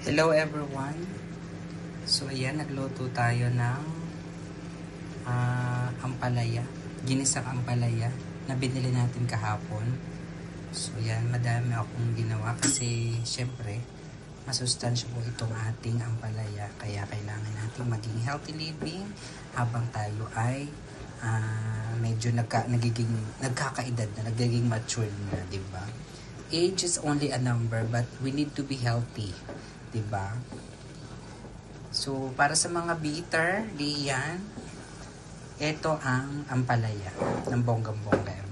Hello everyone. So ayan, nagluto tayo ng ampalaya. Ginisang ampalaya na binili natin kahapon. So ayan, madami akong ginawa kasi syempre masustansya po itong ating ampalaya. Kaya kailangan natin maging healthy living habang tayo ay medyo nagkakaedad na, nagiging mature na, diba? Age is only a number but we need to be healthy. Diba? So, para sa mga bitter, diyan, ito ang ampalaya ng bonggang-bongga.